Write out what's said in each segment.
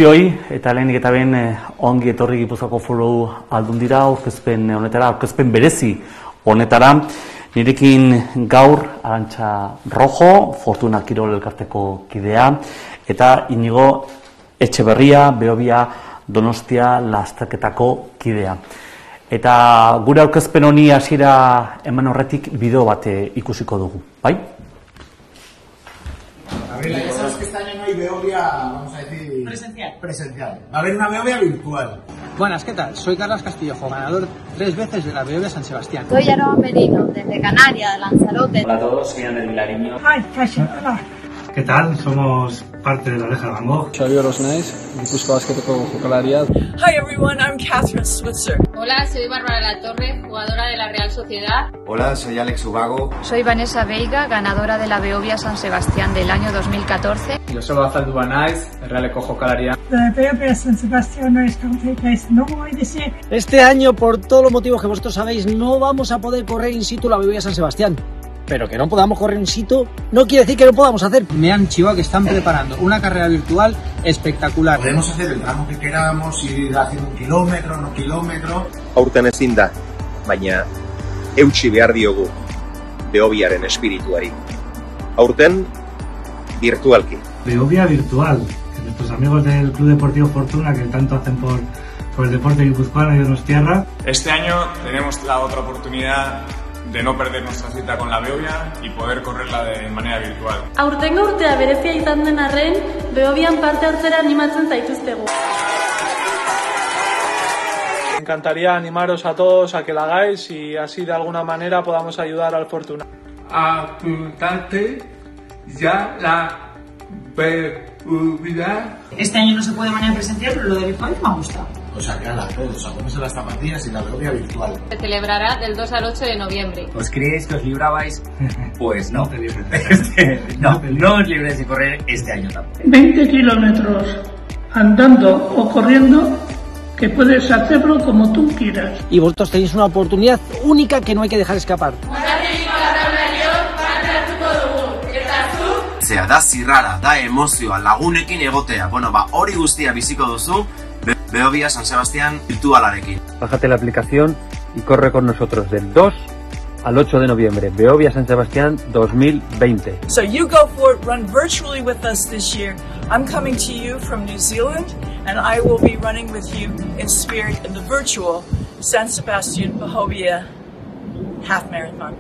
guztioi, eta lehenik eta behin ongi etorri Gipuzkoako Foru Aldundira, aurkezpen honetara, aurkezpen berezi honetara. Nirekin gaur Arantxa Rojo, Fortuna Kirol elkarteko kidea, eta Inigo Etxeberria, Behobia Donostia lasterketako kidea. Eta gure aurkezpen honi hasiera eman horretik bideo bat ikusiko dugu, bai? A ver, ya sabes que este año no hay Behobia, vamos a decir... Presencial. Va a haber una Behobia virtual. Buenas, ¿qué tal? Soy Carlos Castillojo, ganador 3 veces de la Behobia San Sebastián. Soy Aroa Merino, desde Canarias, de Lanzarote. Hola a todos, soy Ander Vilariño. ¿Qué tal? Somos parte de la Oreja de Van Gogh. Xabi Orosnaiz, Gipuzkoa Basketeko jokalaria. Hi everyone, I'm Catherine Switzer. Hola, soy Bárbara Latorre, jugadora de la Real Sociedad. Hola, soy Alex Ubago. Soy Vanessa Veiga, ganadora de la Behobia San Sebastián del año 2014. Joseba Azaldu naiz, Errealeko jokalaria. La Behobia San Sebastián no es no voy a decir. Este año, por todos los motivos que vosotros sabéis, no vamos a poder correr in situ la Behobia San Sebastián. Pero que no podamos correr in situ no quiere decir que no podamos hacer. Me han chivado que están preparando una carrera virtual espectacular. Podemos hacer el tramo que queramos, ir haciendo 1 kilómetro, no kilómetro. Aurten ezin da, baina eutsi behar diogu Behobiaren espirituari. Aurten, virtualki. Behobia virtual, que nuestros amigos del Club Deportivo Fortuna, que tanto hacen por el deporte guipuzcoano y de Donostiarra. Este año tenemos la otra oportunidad de no perder nuestra cita con la Behobia y poder correrla de manera virtual. Aurtengo urtea berezia izan den arren, Behobian parte hartzera animatzen zaituztegu. Me encantaría animaros a todos a que la hagáis y así de alguna manera podamos ayudar al Fortuna. Apuntarte ya la Behobia. Este año no se puede de manera presencial, pero lo de virtual me ha gustado. O sea, crearla todos, a ponerse las zapatillas y la Behobia virtual. Se celebrará del 2 al 8 de noviembre. ¿Os creéis que os librabais? Pues no. No os libréis de correr este año tampoco. 20 kilómetros andando o corriendo, que puedes hacerlo como tú quieras. Y vosotros tenéis una oportunidad única que no hay que dejar escapar. Da zirrara, da emozioa, lagunekin egotea. Bueno, hori guztia biziko duzu Behobia San Sebastián virtualarekin. Bájate la aplicación y corre con nosotros del 2 al 8 de noviembre. Behobia San Sebastián 2020. So you go for it, run virtually with us this year. I'm coming to you from New Zealand and I will be running with you in spirit in the virtual San Sebastián Behobia half marathon.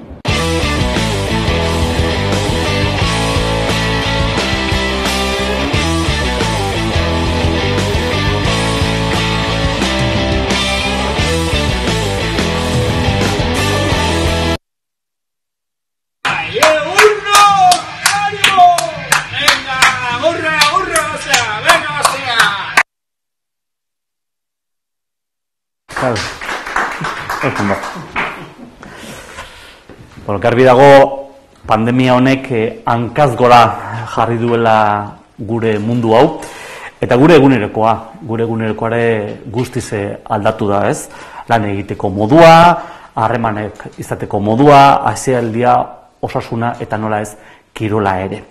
Garbi dago pandemia honek hankaz gora jarri duela gure mundu hau, eta gure egunerokoare guztiz aldatu da, ez? Lan egiteko modua, harremanek izateko modua, aisialdia, osasuna eta nola ez kirola ere.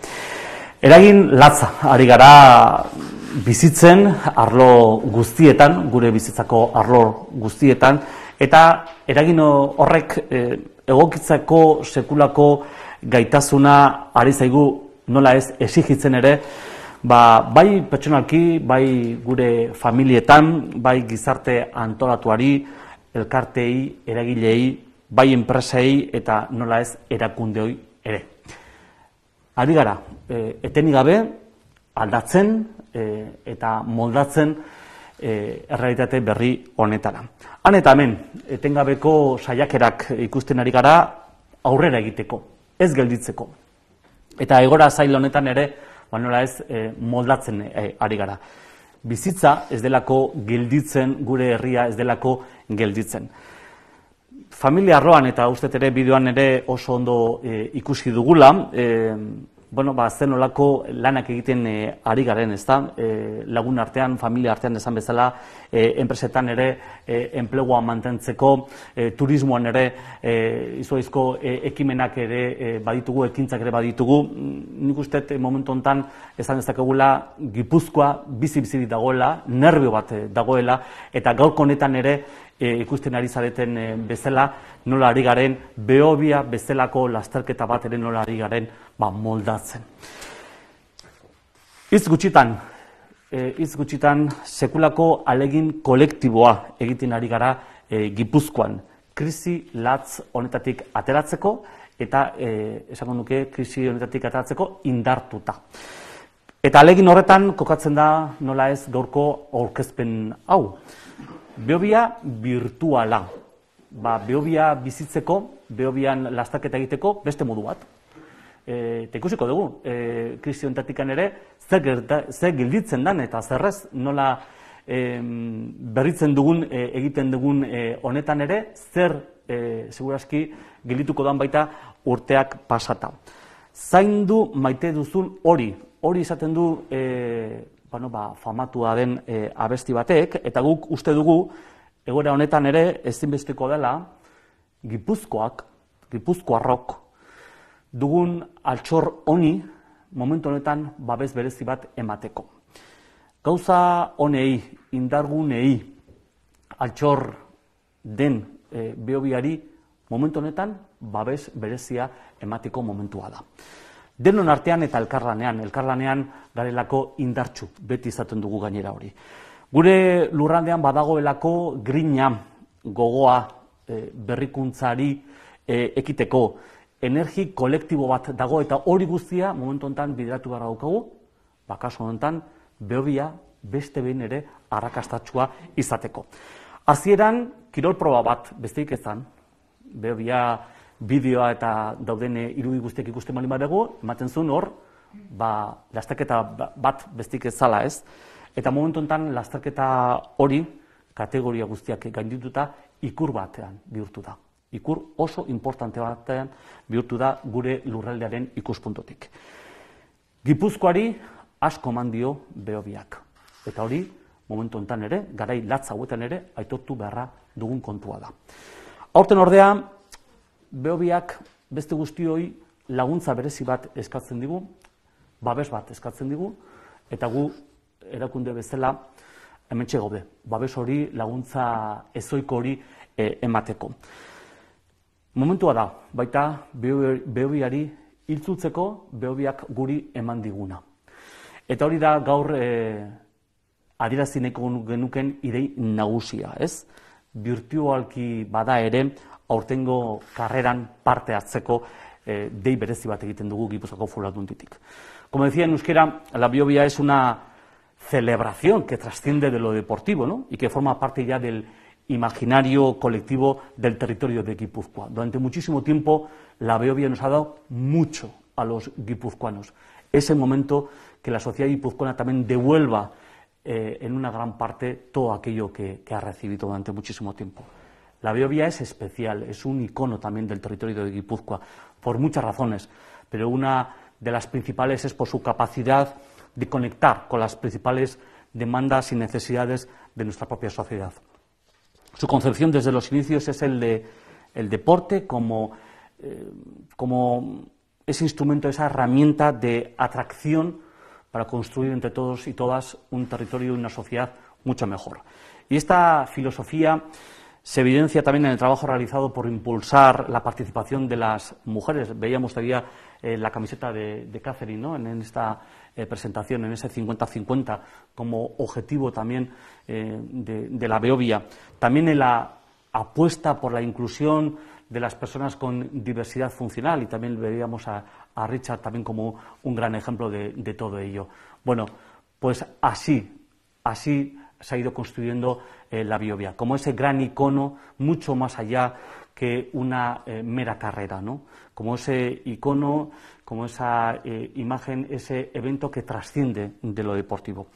Eragin latza ari gara bizitzen arlo guztietan, gure bizitzako arlo guztietan, eta eragin horrek egokitzako sekulako gaitasuna ari zaigu nola ez exigitzen ere, bai pertsonalki, bai gure familietan, bai gizarte antolatuari, elkartei, eragilei, bai enpresei eta nola ez erakundeoi ere. Ari gara, etenik gabe aldatzen eta moldatzen errealitate berri honetara. Han eta hemen, etengabeko saiakerak ikusten ari gara aurrera egiteko, ez gelditzeko. Eta egoera zail honetan ere, nola ez moldatzen ari gara. Bizitza ez delako gelditzen, gure herria ez delako gelditzen. Familia arloan eta uste ere bideoan ere oso ondo ikusi dugula, zen olako lanak egiten ari garen, ezta? Lagun artean, familia artean esan bezala, enpresetan ere enplegua mantentzeko, turismoan ere izugaizko ekimenak ere baditugu, ekintzak ere baditugu. Nik uste momentu honetan esan dezakegula Gipuzkoa bizi-bizi dagoela, nerbio bat dagoela, eta gaurko honetan ere ikusten ari zareten bezala, nola ari garen, Behobia bezalako lasterketa bat ere nola ari garen moldatzen. Hitz gutxitan sekulako alegin kolektiboa egiten ari gara Gipuzkoan, krisi latz honetatik ateratzeko eta esango nuke krisi honetatik ateratzeko indartuta. Eta alegin horretan kokatzen da nola ez gaurko aurkezpen hau. Behobia virtuala. Behobia bizitzeko, Behobian lastaketa egiteko beste modu bat. Eta ikusiko dugu, krisi honetatik ere, zer gelditzen den eta zerrez nola berritzen dugun, egiten dugun honetan ere, zer seguraski geldituko dan baita urteak pasata. Zaindu maite duzun hori izaten du famatua den abesti batek, eta guk uste dugu, egoera honetan ere ezinbesteko dela Gipuzkoarrok dugun altxor honi momentu honetan babes berezi bat emateko. Gauza honei, indargunei altxor den Behobiari momentu honetan babes berezia emateko momentua da. Denon artean eta elkarlanean garelako indartsu, beti izaten dugu gainera hori. Gure lurraldean badagoelako grina, gogoa, berrikuntzari ekiteko, energi kolektibo bat dago eta hori guztia momentu honetan bideratu behar daukagu, kasu honetan Behobia beste behin ere arrakastatsua izateko. Hasieran kirol proba bat besteik ezan, Behobia bideoa eta dauden irudi guztiak ikusten bali badugu, ematen zuen hor, lasterketa bat besteik ez zala ez, eta momentu honetan lasterketa hori, kategoria guztiak gaindituta, ikur batean bihurtu da. Ikur oso importante batean bihurtu da gure lurraldearen ikuspuntotik. Gipuzkoari asko eman dio Behobiak. Eta hori, momentu honetan ere, garai latza hauetan ere, aitortu beharra dugun kontua da. Aurten ordea, Behobiak beste guztioi laguntza berezi bat eskatzen digu, babes bat eskatzen digu, eta gu erakunde bezala hementxe gaude, babes hori, laguntza ezoiko hori emateko. Momentua da, baita Behobiari hiltzultzeko Behobiak guri eman diguna. Eta hori da gaur adierazi nahiko genuken idei nagusia, ez? Virtualki bada ere, aurtengo karreran parte hartzeko dei berezi bat egiten dugu Gipuzkoako Foru Aldunditik. Como decía en euskera, la Behobia es una celebración que trasciende de lo deportivo, ¿no? Y que forma parte ya del imaginario colectivo del territorio de Guipúzcoa. Durante muchísimo tiempo la Behobia nos ha dado mucho a los guipuzcoanos. Es el momento que la sociedad guipuzcoana también devuelva en una gran parte todo aquello que ha recibido durante muchísimo tiempo. La Behobia es especial, es un icono también del territorio de Guipúzcoa, por muchas razones, pero una de las principales es por su capacidad de conectar con las principales demandas y necesidades de nuestra propia sociedad. Su concepción desde los inicios es el deporte como ese instrumento, esa herramienta de atracción para construir entre todos y todas un territorio y una sociedad mucho mejor. Y esta filosofía se evidencia también en el trabajo realizado por impulsar la participación de las mujeres. Veíamos todavía la camiseta de Catherine, ¿no? En esta presentación, en ese 50-50, como objetivo también de la Behobia. También en la apuesta por la inclusión de las personas con diversidad funcional, y también veíamos a Richard también como un gran ejemplo de todo ello. Bueno, pues así se ha ido construyendo la Behobia, como ese gran icono, mucho más allá que una mera carrera, ¿no? Como ese icono, como esa imagen, ese evento que trasciende de lo deportivo.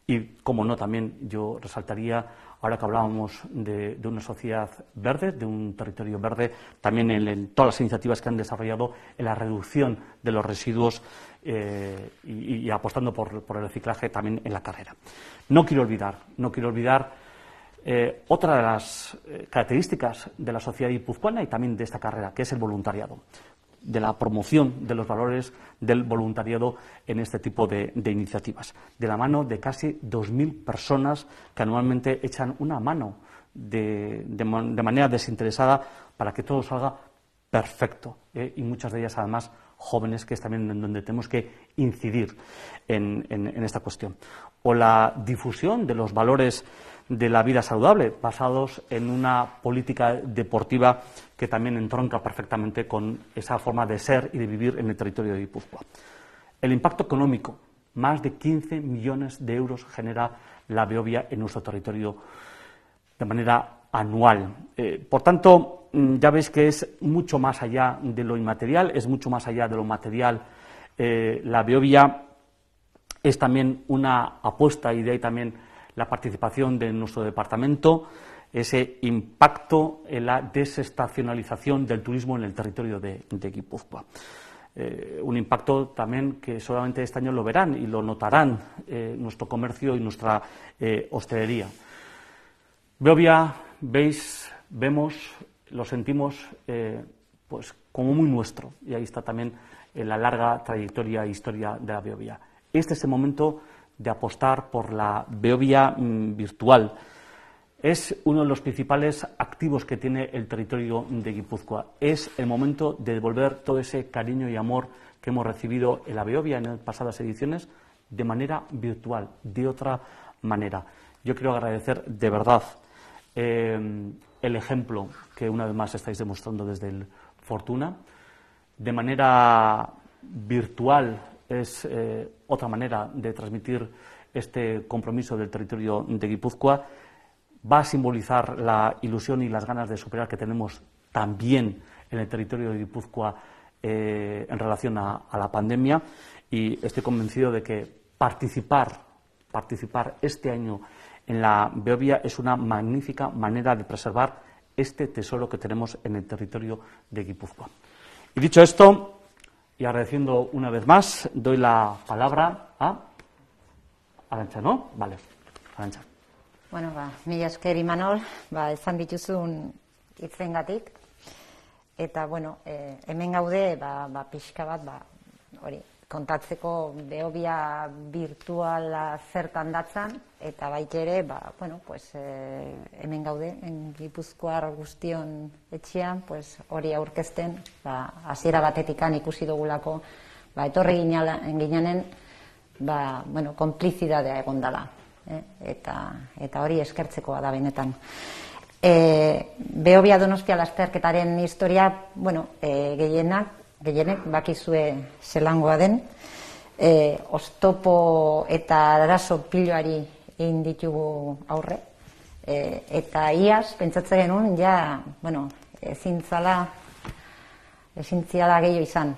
Y, como no, también yo resaltaría, ahora que hablábamos de una sociedad verde, de un territorio verde, también en todas las iniciativas que han desarrollado en la reducción de los residuos y apostando por el reciclaje también en la carrera. No quiero olvidar otra de las características de la sociedad guipuzcoana y también de esta carrera, que es el voluntariado, de la promoción de los valores del voluntariado en este tipo de iniciativas, de la mano de casi 2.000 personas que anualmente echan una mano de manera desinteresada para que todo salga perfecto, y muchas de ellas además jóvenes, que es también en donde tenemos que incidir en esta cuestión. O la difusión de los valores de la vida saludable, basados en una política deportiva que también entronca perfectamente con esa forma de ser y de vivir en el territorio de Guipúzcoa. El impacto económico, más de 15 millones de euros genera la Beovia en nuestro territorio de manera anual. Por tanto, ya veis que es mucho más allá de lo inmaterial, es mucho más allá de lo material. La Beovia es también una apuesta, y de ahí también la participación de nuestro departamento, ese impacto en la desestacionalización del turismo en el territorio de Guipúzcoa. Un impacto también que solamente este año lo verán y lo notarán nuestro comercio y nuestra hostelería. Beovia, vemos, lo sentimos pues como muy nuestro, y ahí está también la larga trayectoria e historia de la Beovia. Este es el momento de apostar por la Beovia virtual. Es uno de los principales activos que tiene el territorio de Guipúzcoa. Es el momento de devolver todo ese cariño y amor que hemos recibido en la Beovia en pasadas ediciones de manera virtual, de otra manera. Yo quiero agradecer de verdad el ejemplo que una vez más estáis demostrando desde el Fortuna. De manera virtual es otra manera de transmitir este compromiso del territorio de Guipúzcoa. Va a simbolizar la ilusión y las ganas de superar que tenemos también en el territorio de Guipúzcoa en relación a la pandemia, y estoy convencido de que participar este año en la Beovia es una magnífica manera de preservar este tesoro que tenemos en el territorio de Guipúzcoa. Y dicho esto, y agradeciendo una vez más, doy la palabra a Arantxa, ¿no? Vale, Arantxa. Bueno, mila esker Imanol, esan dituzun hitzengatik. Eta, bueno, hemen gaude, pixka bat, hori, kontatzeko Beovia virtuala zertan datzan, eta baita ere, bueno, pues, hemen gaude, Gipuzkoar guztion etxean, pues, hori aurkezten, hasiera batetikan ikusi dugulako, etorri ginenen, bueno, konplizidadea egon dela. Eta hori eskertzekoa da benetan. Beovia Donostia lasterketaren historia, bueno, gehienek bakizue zelangoa den, oztopo eta arazo piloari egin ditugu aurre, eta iaz, pentsatzen genuen, ja, bueno, ezin ziala gehiago izan.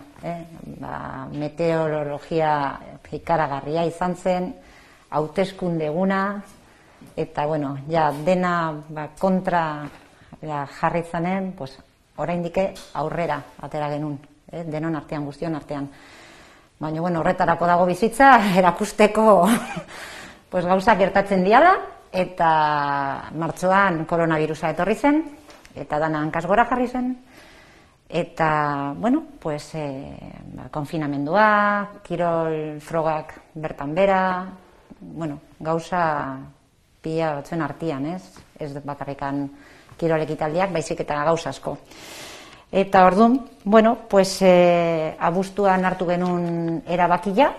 Meteorologia ikaragarria izan zen, hauteskunde eguna, eta, bueno, ja, dena kontra jarri zanen, pues, oraindik aurrera atera genuen, denon artean, guztion artean. Baina, bueno, horretarako dago bizitza, erakusteko pues, gauza gertatzen diala, eta martxoan koronavirusa etorri zen, eta dana hankaz gora jarri zen, eta, bueno, pues, konfinamendua, kirol frogak bertan bera, bueno, gauza pila batzuen artean, ez bakarrikan kirol ekitaldiak, baizik eta gauza asko. Eta orduan, bueno, pues, abuztuan hartu genuen erabakia,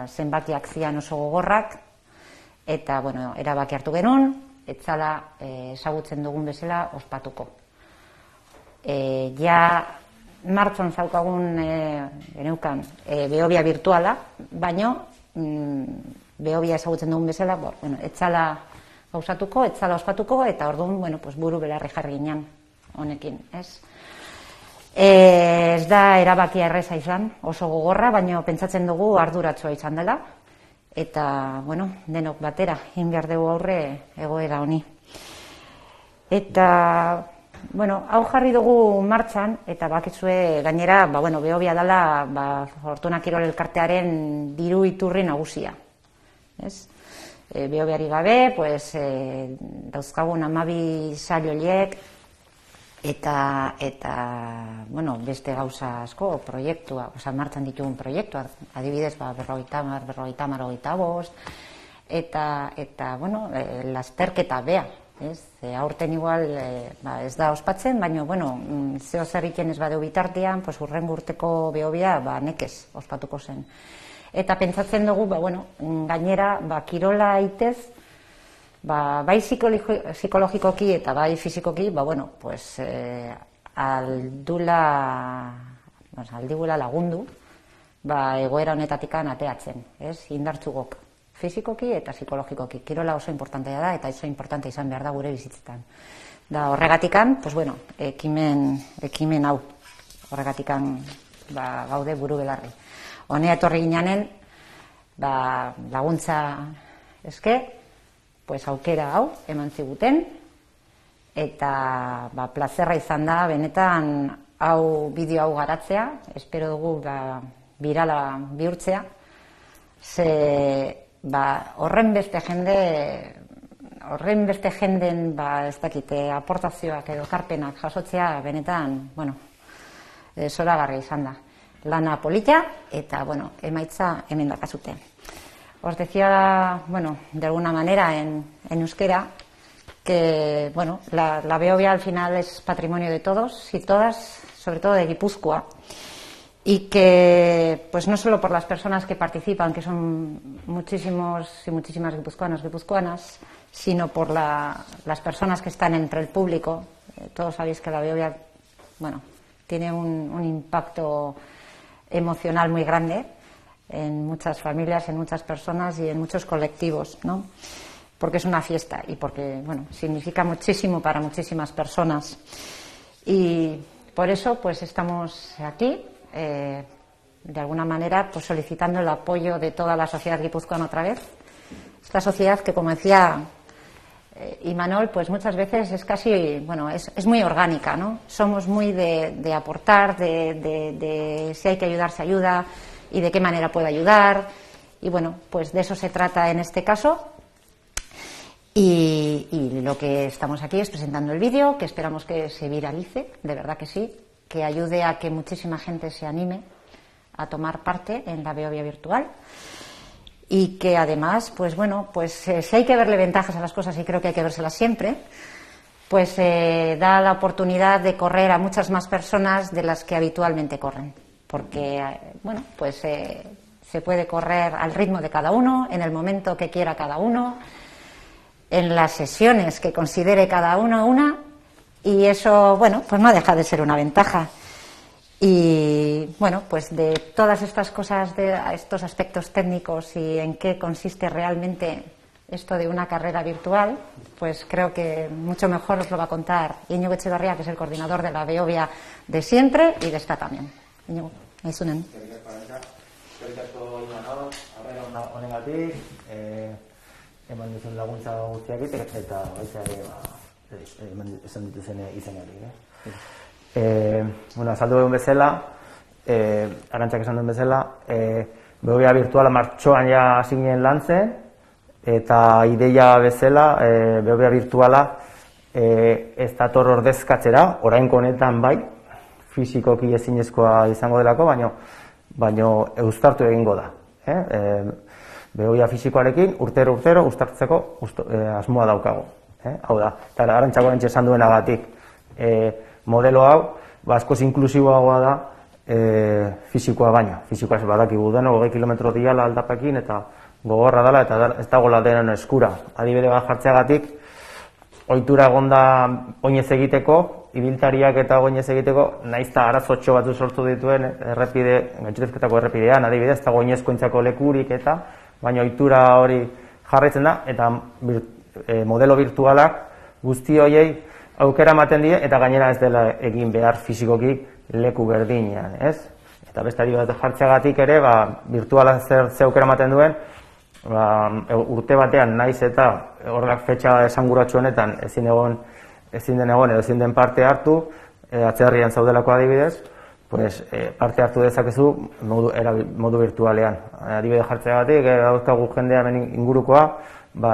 zenbakiak zian oso gogorrak, eta, bueno, erabaki hartu genuen, etzala ezagutzen dugun bezala ospatuko. Ja, martxon zaukagun geneukan Beovia virtuala, baino Beovia ezagutzen dugun bezala, bueno, etzala gauzatuko, etzala ospatuko, eta orduan, bueno, pues, buru belarri jarri ginen honekin, ez? Ez da erabakia erreza izan, oso gogorra, baina pentsatzen dugu arduratsua izan dela. Eta, bueno, denok batera, egin behar dugu aurre egoera honi. Eta, bueno, hau jarri dugu martxan, eta bakizue gainera, Behobia dela, Fortuna Kirol Elkartearen diru iturri nagusia. Behobiari gabe, dauzkagun 12 sail horiek, eta beste gauza asko, proiektua, martxan ditugun proiektua, adibidez, 50-55, eta, lasterketa bea, aurten igual ez da ospatzen, baina, zeo zer egiten ez badeu bitartean, hurrengo urteko Behobia nekez ospatuko zen. Eta pentsatzen dugu, gainera, kirola itez, bai psikologikoki eta bai fizikoki, aldigula lagundu, egoera honetatikan ateatzen, indartsugok, fizikoki eta psikologikoki. Kirola oso importantea da eta oso importantea izan behar da gure bizitzetan. Da horregatikan, ekimen hau, horregatikan gaude buru belarri. Honea etorri ginanen, laguntza eske, aukera hau eman ziguten, eta plazerra izan da, benetan bideo hau garatzea, espero dugu birala bihurtzea, ze horren beste jenden, ez dakite, aportazioak edo karpenak jasotzea, benetan, zoragarria izan da. Lana polita, eta, emaitza hemen dakazute. Os decía, de alguna manera en euskera, que, la Behobia al final es patrimonio de todos y todas, sobre todo de Guipúzcoa, y que, no solo por las personas que participan, que son muchísimos y muchísimas guipuzcoanas, sino por las personas que están entre el público. Todos sabéis que la Behobia, tiene un impacto emocional muy grande en muchas familias, en muchas personas y en muchos colectivos, ¿no? Porque es una fiesta y porque, significa muchísimo para muchísimas personas. Y por eso, estamos aquí, de alguna manera, solicitando el apoyo de toda la sociedad guipuzcoana otra vez. Esta sociedad que, como decía Imanol, muchas veces es casi, es muy orgánica, ¿no? Somos muy de aportar, de si hay que ayudar, se ayuda, y de qué manera puede ayudar, y de eso se trata en este caso. Y lo que estamos aquí es presentando el vídeo, que esperamos que se viralice, de verdad que sí, que ayude a que muchísima gente se anime a tomar parte en la Behobia virtual. Y que además, si hay que verle ventajas a las cosas, y creo que hay que vérselas siempre, da la oportunidad de correr a muchas más personas de las que habitualmente corren. Porque, se puede correr al ritmo de cada uno, en el momento que quiera cada uno, en las sesiones que considere cada uno una, y eso, no deja de ser una ventaja. Y, de todas estas cosas, de estos aspectos técnicos y en qué consiste realmente esto de una carrera virtual, creo que mucho mejor os lo va a contar Iñigo Etxebarria, que es el coordinador de la Behobia de siempre y de esta también. Iñigo, aizunen. Eskerrik asko Imanol, arrera honengatik, eman duzun laguntza guztiak eta baita ere esan dituzen izenari. Azaldu duen bezala, Arantxak esan duen bezala, Behobia virtuala martxoan ja zinen lantzen, eta ideia bezala, Behobia virtuala ez dator ordezkatzera, oraingo honetan bai, fizikoki ezinezkoa izango delako, baino uztartu egingo da. Behobia fizikoarekin urtero uztartzeko asmoa daukago. Hau da, eta Arantxako entxe esan duenagatik, modelo hau, askoz inklusiboagoa da fizikoa baina. Fizikoa ez badakigu deno, 20 kilometro diala aldapekin, eta gogorra dela, eta ez dagoela denen eskura. Adibide bat jartzeagatik, ohitura egonda oinez egiteko, ibiltariak eta oinez egiteko, nahiz eta arazotxo batu sortu dituen gaintxurezketako errepidean, adibidez, eta oinezkoentzako lekurik eta, baina ohitura hori jarraitzen da, eta modelo virtualak guzti horiei aukera ematen die, eta gainera ez dela egin behar fizikoki leku berdinean, ez? Eta beste adibide bat jartzeagatik ere, virtuala zeukera ematen duen, urte batean naiz eta horrelak fetxa esanguratsu honetan ezin den egon edo ezin den parte hartu, atzerrian zaudelako adibidez, parte hartu dezakezu modu virtualean. Adibide jartzeagatik, dauzkagu jendea hemen ingurukoa,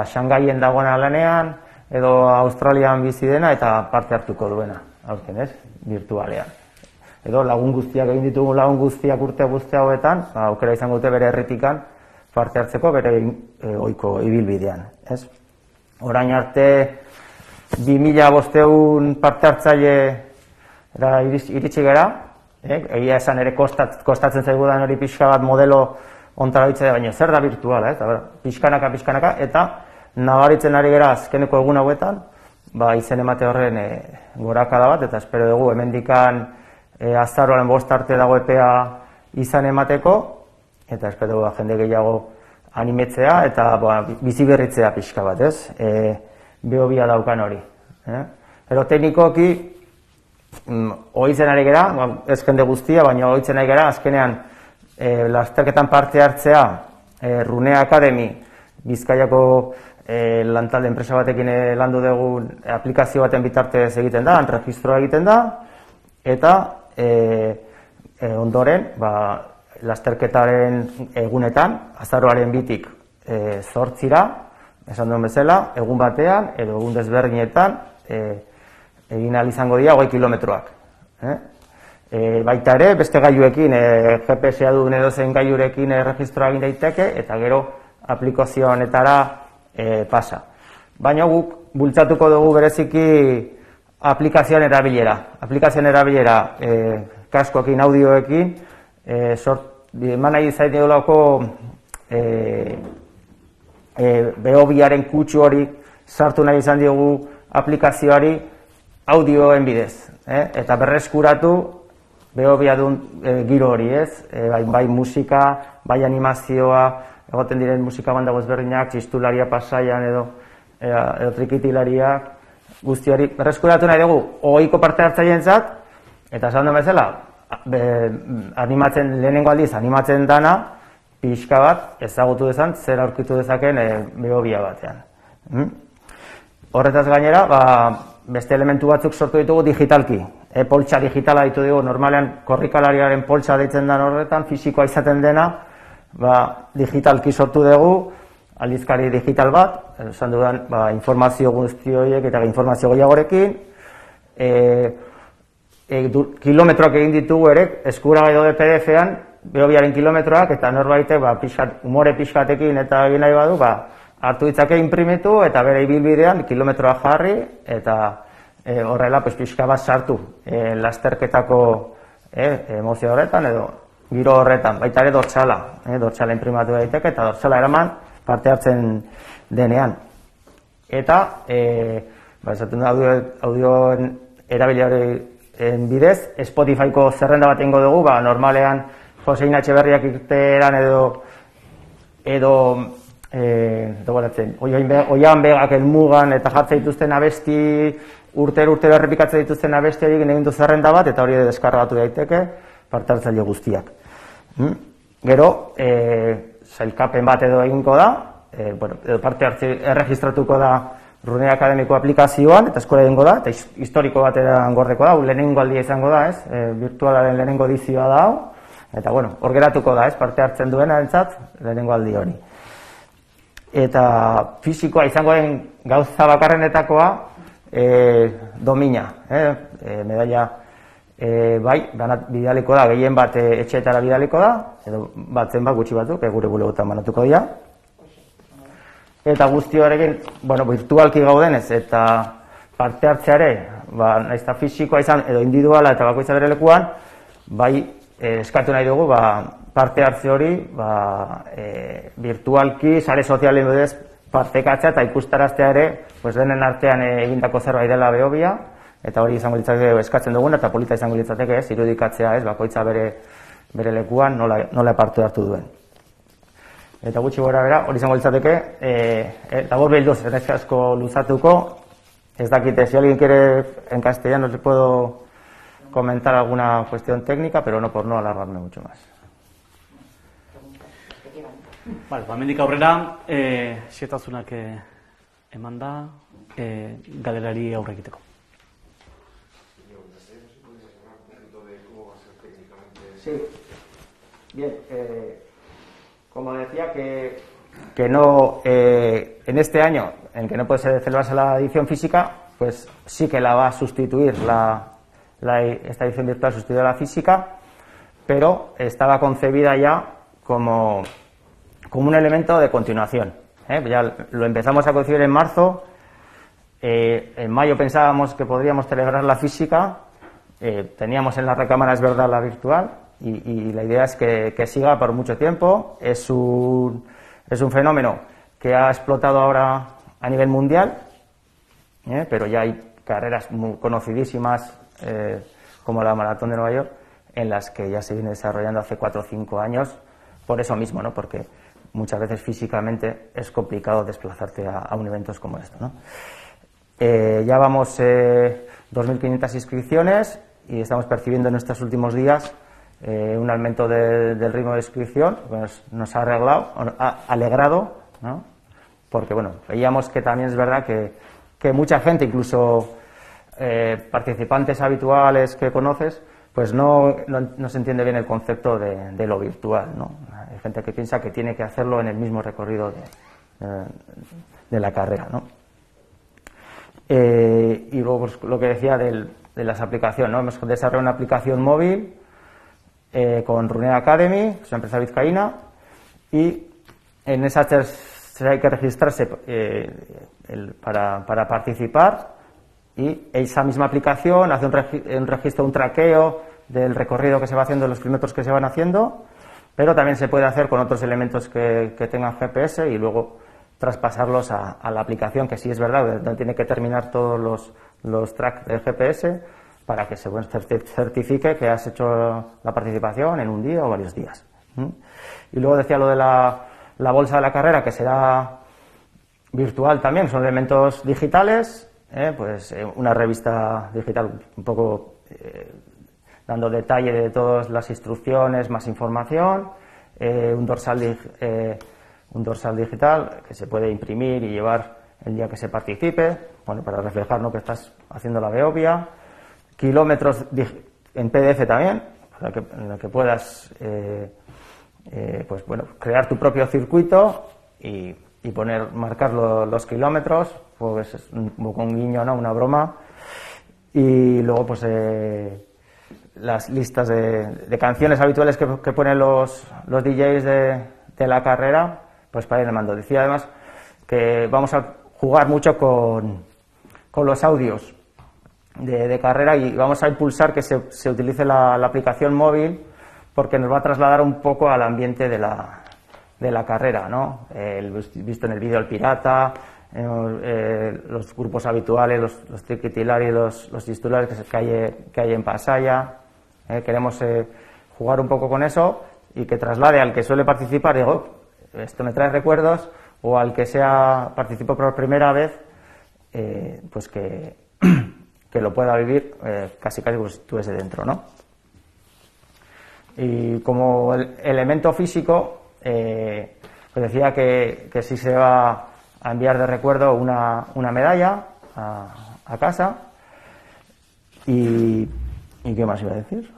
Shangaien dagoena lanean, edo Australian bizi dena eta parte hartuko duena, aurten ez, virtualean. Edo lagun guztiak egin ditugu lagun guztiak urte guzti hauetan, aukera izango dute bere herritikan parte hartzeko bere ohiko ibilbidean, ez? Orain arte 2500 parte hartzaile iritsi gara, egia esan ere kostatzen zaigudan hori pixka bat modelo ontara ditzea, baina zer da virtuala, ez? Pixkanaka, eta nabaritzen ari gara azkeneko egun hauetan, izen emate horren gorakada bat, eta espero dugu hemendikan azaroaren 5 arte dago epea izan emateko, eta espero dugu jende gehiago animetzea, eta bizi berritzea pixka bat, ez? Behobia daukan hori. Ero teknikoki, ohitzen ari gara, ez jende guztia, baina ohitzen ari gara, azkenean lasterketan parte hartzea, Runea Academy, Bizkaiako lantalde enpresa batekin landu dugu aplikazio baten bitartez egiten da, registroa egiten da, eta ondoren, lasterketaren egunetan, azaroaren 2tik 8ra, esan duen bezala, egun batean, edo egun desberdinetan, egin ahal izango dira 20 kilometroak. Baita ere, beste gailuekin, GPS-a duen edozein gailurekin registroa egin daiteke, eta gero aplikazio honetara pasa. Baina guk bultzatuko dugu bereziki aplikazioan erabilera. Aplikazioan erabilera kaskoekin, audioekin, eman nahi zaite dolako Behobiaren kutsu hori sartu nahi izan diogu aplikazioari audioen bidez. Eta berreskuratu Behobia duen giro hori, ez? Bai musika, bai animazioa, egoten diren musika bandago ezberdinak, txistularia pasaian edo trikitilariak, guzti hori berreskuratu nahi dugu ohiko parte hartzaileentzat, eta esan duen bezala, lehenengo aldiz animatzen dana, pixka bat ezagutu dezan, zer aurkitu dezaken Behobia batean. Horretaz gainera, beste elementu batzuk sortu ditugu digitalki. Poltsa digitala ditu dugu, normalean korrikalariaren poltsa deitzen den horretan, fisikoa izaten dena, digitalki sortu dugu, aldizkari digital bat, esan dudan informazio guzti horiek eta informazio gehiagorekin, kilometroak egin ditugu ere, eskuragai daude PDF-an, Behobiaren kilometroak, eta norbaitek umore pixkatekin eta egin nahi badu, hartu ditzake inprimitu eta bere ibilbidean kilometroa jarri, eta horrela pixka bat sartu lasterketako emozio horretan edo giro horretan, baita ere dortsala imprimatu daiteke eta dortsala eraman parte hartzen denean. Eta, esaten da audioen erabileraren bidez, Spotifyko zerrenda bat egingo dugu, normalean Josein Etxeberriak irteeran edo Oian Begak Elmugan eta jartzen dituzten abesti, urtero errepikatzen dituzten abesti horiek egin du zerrenda bat, eta hori deskargatu daiteke parte hartzaile guztiak. Gero, sailkapen bat edo egingo da, parte hartze erregistratuko da Runea Akademiko aplikazioan, eta eskola egingo da, eta historiko bat gordeko da, lehenengo aldia izango da, virtualaren lehenengo edizioa da hau, eta hor geratuko da, parte hartzen duena entzat, lehenengo aldi hori. Eta fisikoa izango den gauza bakarrenetakoa, domina, medaila bidaliko da, gehien bat etxeetara bidaliko da, edo batzen bat gutxi batzuk, gure bulegotan banatuko dira. Eta guzti horrekin, virtualki gaudenez, eta parte hartzeare, nahiz eta fisikoa izan, edo individuala eta bakoitza bere lekuan, eskatu nahi dugu, parte hartze hori, virtualki, sare sozialen bidez partekatzea eta ikustaraztea ere, denen artean egindako zerbait dela Behobia, eta hori izango litzateke eskatzen duguna, eta polita izango litzateke, irudikatzea, bakoitza bere lekuan nola parte hartu duen. Eta gutxi gora bera, hori izango litzateke, eta gor behilduz, ez asko luzatuko, ez dakite, si alguien quiere en castellano, le puedo comentar alguna cuestión técnica, pero no por no alargarme mucho más. Vale, hemendik aurrera, xetasunak eman da, galerari aurre egiteko. Sí, bien, como decía que no, en este año en que no puede celebrarse la edición física, pues sí que la va a sustituir esta edición virtual sustituye a la física, pero estaba concebida ya como un elemento de continuación. Ya lo empezamos a concebir en marzo, en mayo pensábamos que podríamos celebrar la física, teníamos en la recámara, es verdad, la virtual, y la idea es que siga por mucho tiempo. Es un fenómeno que ha explotado ahora a nivel mundial, pero ya hay carreras muy conocidísimas como la Maratón de Nueva York, en las que ya se viene desarrollando hace 4 o 5 años, por eso mismo, ¿no? Porque muchas veces físicamente es complicado desplazarte a un evento como esto, ¿no? Ya vamos 2.500 inscripciones y estamos percibiendo en estos últimos días un aumento del ritmo de inscripción, pues nos ha alegrado, ¿no? Porque bueno, veíamos que también es verdad que mucha gente, incluso participantes habituales que conoces, pues no se entiende bien el concepto de lo virtual, ¿no? Hay gente que piensa que tiene que hacerlo en el mismo recorrido de la carrera, ¿no? Y luego pues, lo que decía de las aplicaciones, ¿no? Hemos desarrollado una aplicación móvil con Running Academy, es una empresa vizcaína, y en esa hay que registrarse para participar, y esa misma aplicación hace un registro, un traqueo del recorrido que se va haciendo, los kilómetros que se van haciendo, pero también se puede hacer con otros elementos que tengan GPS y luego traspasarlos a la aplicación, que sí es verdad, no tiene que terminar todos los tracks de GPS para que se certifique que has hecho la participación en un día o varios días. Y luego decía lo de la bolsa de la carrera, que será virtual también, son elementos digitales, pues una revista digital un poco dando detalle de todas las instrucciones, más información, un dorsal digital que se puede imprimir y llevar el día que se participe, bueno, para reflejar, ¿no?, que estás haciendo la Beovia, kilómetros en PDF también, en la que puedas pues bueno, crear tu propio circuito y marcar los kilómetros, pues es un poco un guiño, ¿no?, una broma. Y luego pues las listas de canciones habituales que ponen los DJs de la carrera, pues para ir armando. Decía además que vamos a jugar mucho con los audios de carrera y vamos a impulsar que se utilice la aplicación móvil, porque nos va a trasladar un poco al ambiente de la carrera, ¿no? Visto en el vídeo El Pirata, los grupos habituales, los Triquitilar y los titulares que hay en Pasaya. Queremos jugar un poco con eso y que traslade al que suele participar, digo, esto me trae recuerdos, o al que participó por primera vez, pues que lo pueda vivir casi como si estuviese dentro, ¿no? Y como elemento físico, pues decía que sí se va a enviar de recuerdo una medalla a casa. Y ¿qué más iba a decir?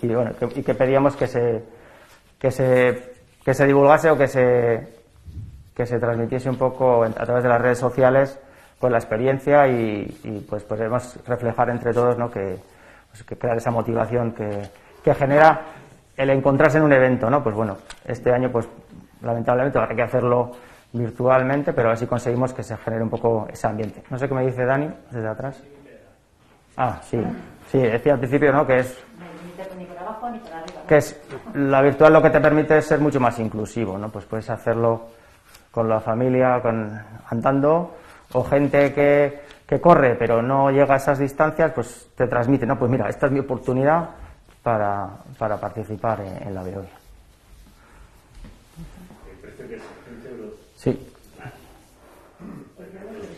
Y bueno, que pedíamos que se divulgase o que se transmitiese un poco a través de las redes sociales pues la experiencia y pues podemos reflejar entre todos, ¿no?, que crear esa motivación que genera el encontrarse en un evento, ¿no? Pues bueno, este año pues lamentablemente habrá que hacerlo virtualmente, pero a ver si conseguimos que se genere un poco ese ambiente. No sé qué me dice Dani desde atrás. Ah, sí, decía al principio, ¿no?, que es la virtual, lo que te permite es ser mucho más inclusivo, ¿no? Pues puedes hacerlo con la familia, andando, o gente que corre pero no llega a esas distancias, pues te transmite, ¿no? Pues mira, esta es mi oportunidad para participar en la Beovia. Sí.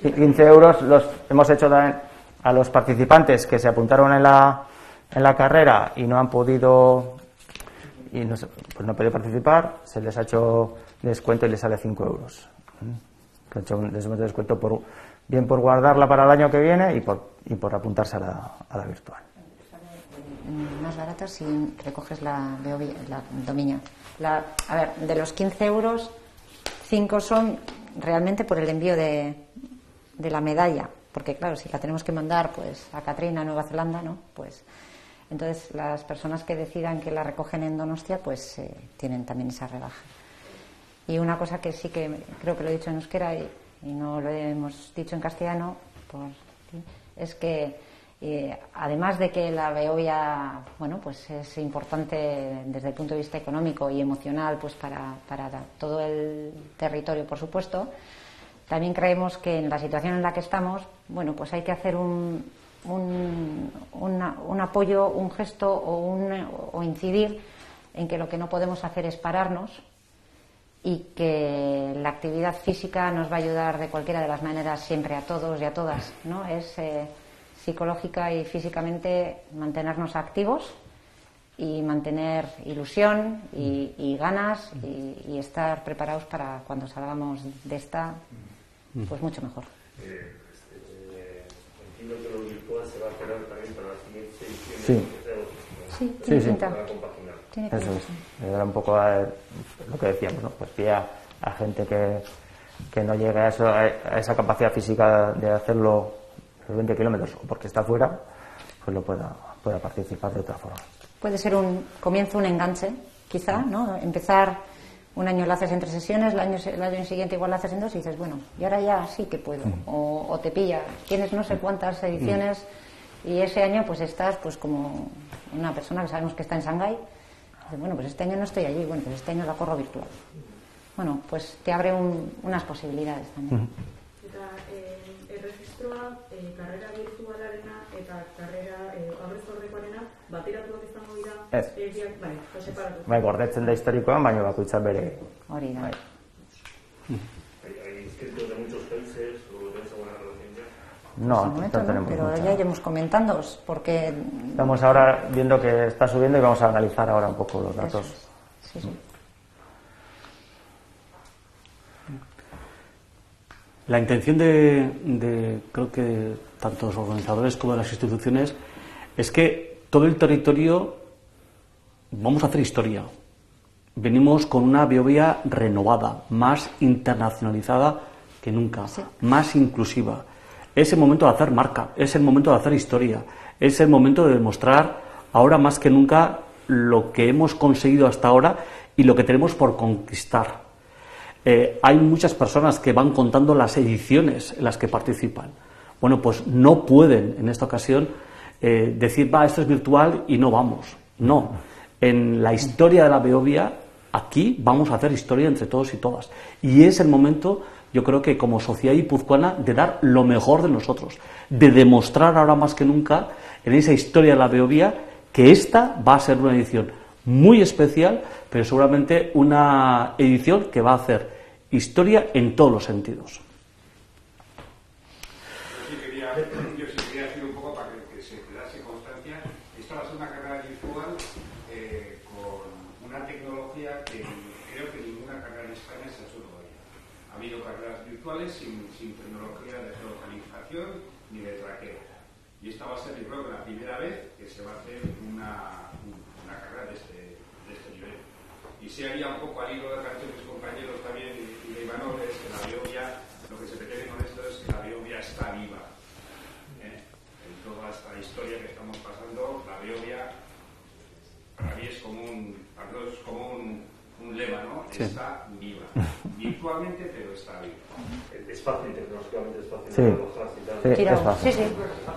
15 euros los hemos hecho también a los participantes que se apuntaron en la carrera y no han podido pues no han podido participar, se les ha hecho descuento y les sale 5 euros. Se ha hecho un descuento bien por guardarla para el año que viene y por apuntarse a la virtual. Más barata si recoges la Dominia. A ver, de los 15 euros, 5 son realmente por el envío de la medalla, porque claro, si la tenemos que mandar pues a Catrina, Nueva Zelanda, ¿no? Pues entonces las personas que decidan que la recogen en Donostia pues tienen también esa rebaja. Y una cosa que sí que creo que lo he dicho en euskera y no lo hemos dicho en castellano es que además de que la Beovia, bueno, pues es importante desde el punto de vista económico y emocional pues para todo el territorio, por supuesto, también creemos que en la situación en la que estamos, bueno, pues hay que hacer un apoyo, un gesto o incidir en que lo que no podemos hacer es pararnos y que la actividad física nos va a ayudar de cualquiera de las maneras siempre a todos y a todas, ¿no? Es psicológica y físicamente mantenernos activos y mantener ilusión y ganas y estar preparados para cuando salgamos de esta, pues mucho mejor. Entiendo que lo virtual se va a quedar también para la siguiente edición. Sí, tiene pinta. Eso es. Era un poco lo que decíamos, ¿no? Pues pide a gente que no llegue a esa capacidad física de hacerlo los 20 kilómetros o porque está fuera, pues lo pueda participar de otra forma. Puede ser un comienzo, un enganche, quizá, ¿no? Empezar un año lo haces en 3 sesiones, el año siguiente igual lo haces en 2 y dices, bueno, y ahora ya sí que puedo. O te pilla, tienes no sé cuántas ediciones y ese año pues estás pues como una persona que sabemos que está en Shanghái. Bueno, pues este año no estoy allí, bueno, pues este año la corro virtual. Bueno, pues te abre unas posibilidades también. Erregistroa, karrera virtualarena eta karrera aurrez aurrekoarena bateratuak izango dira. Bai, separatu. Bai, gordetzen da historikoan, baina bakoitza bere. Hori da. ¿Hay inscritos de muchos países o tenéis alguna relación ya? No tenemos pero mucha. ya iremos comentando porque estamos ahora viendo que está subiendo y vamos a analizar ahora un poco los datos. Sí. La intención de creo que tanto los organizadores como las instituciones es que todo el territorio vamos a hacer historia. Venimos con una Beovia renovada, más internacionalizada que nunca, más inclusiva. Es el momento de hacer marca, es el momento de hacer historia, es el momento de demostrar ahora más que nunca lo que hemos conseguido hasta ahora y lo que tenemos por conquistar. Hay muchas personas que van contando las ediciones en las que participan. Bueno, pues no pueden en esta ocasión decir, esto es virtual y no vamos. No, en la historia de la Beovia, aquí vamos a hacer historia entre todos y todas. Y es el momento, yo creo que como sociedad guipuzcoana, de dar lo mejor de nosotros, de demostrar ahora más que nunca en esa historia de la Beovia que esta va a ser una edición muy especial, pero seguramente una edición que va a hacer historia en todos los sentidos. Yo sí quería decir un poco para que se quedase constancia. Esto va a ser una carrera virtual con una tecnología que creo que ninguna carrera en España se ha hecho todavía. Ha habido carreras virtuales sin tecnología de geolocalización ni de traqueo. Y esta va a ser, yo creo que la primera vez que se va a hacer una carrera de este nivel. Y si había un poco al hilo de canción de mis compañeros también y de Ivanov, es que la Beovia, lo que se pretende con esto es que la Beovia está viva. En toda esta historia que estamos pasando, la Beovia para mí es como un lema, ¿no? Sí. Está viva. Virtualmente, pero está viva. Es fácil, tecnológicamente es fácil. Sí, es fácil. Sí.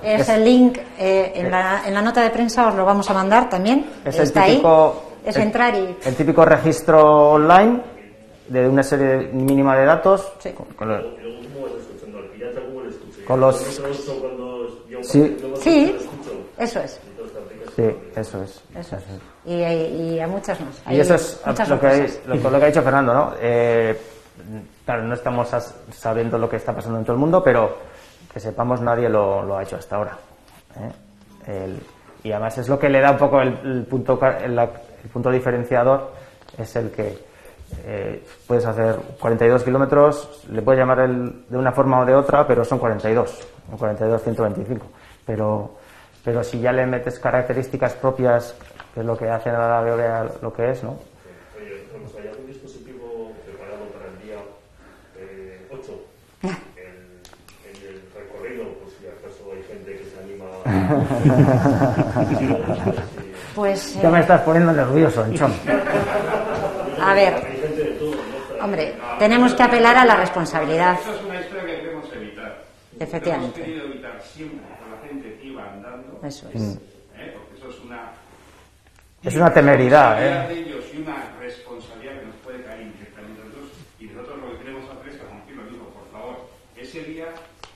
Es el link en la nota de prensa, os lo vamos a mandar también. Está ahí. Es entrar y... El típico registro online de una serie mínima de datos. Sí. Con los... Sí, eso es. Sí, eso es. Y a muchas más. Y eso es lo que ha dicho Fernando, ¿no? Claro, no estamos sabiendo lo que está pasando en todo el mundo, pero que sepamos nadie lo ha hecho hasta ahora. Y además es lo que le da un poco el punto diferenciador, es el que puedes hacer 42 kilómetros, le puedes llamar de una forma o de otra, pero son 42, 125. Pero si ya le metes características propias, que es lo que hacen a la Beovia lo que es, ¿no? ¿Hay algún dispositivo preparado para el día 8 en el recorrido, por si acaso hay gente que se anima? Pues... Ya me estás poniendo nervioso, Enchón. A ver, hombre, tenemos que apelar a la responsabilidad. Eso es una historia que queremos evitar. Efectivamente. Hemos querido evitar siempre con la gente que iba andando. Eso es. Porque eso es una temeridad, de ellos y una responsabilidad que nos puede caer indirectamente a nosotros. Y nosotros lo que queremos hacer es transmitir lo mismo. Por favor, ese día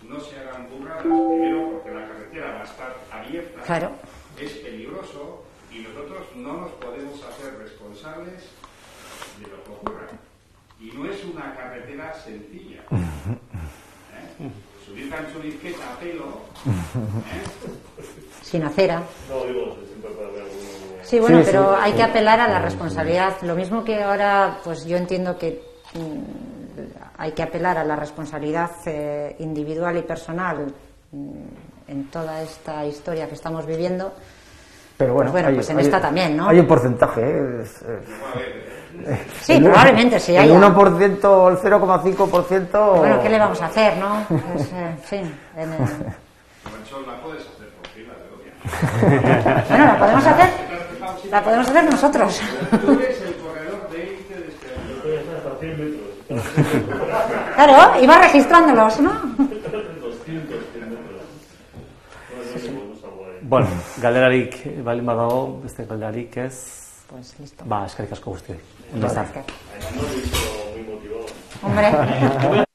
no se hagan burradas. Primero, porque la carretera va a estar abierta. Claro. Es peligroso y nosotros no nos podemos hacer responsables de lo que ocurra. Y no es una carretera sencilla. Subir canchonizqueta a pelo. Sin acera. No, digo, siempre puede haber alguno. Sí, bueno, pero hay que apelar a la responsabilidad. Lo mismo que ahora, pues yo entiendo que hay que apelar a la responsabilidad individual y personal en toda esta historia que estamos viviendo. Pero bueno, pues en esta también, ¿no? Hay un porcentaje. Sí, probablemente sí el haya. El 1%, el 0,5%... Bueno, ¿qué le vamos a hacer, no? Pues, en fin... la puedes hacer por ti, la Beovia. Bueno, la podemos hacer. La podemos hacer nosotros. Tú eres el corredor de élite de este año. Hasta 100 metros. Claro, iba registrándolos, ¿no? 200 metros. Bueno, galerarik baldin badago, beste galderarik ez. Pues listo. Eskerrik asko guztioi. Hombre.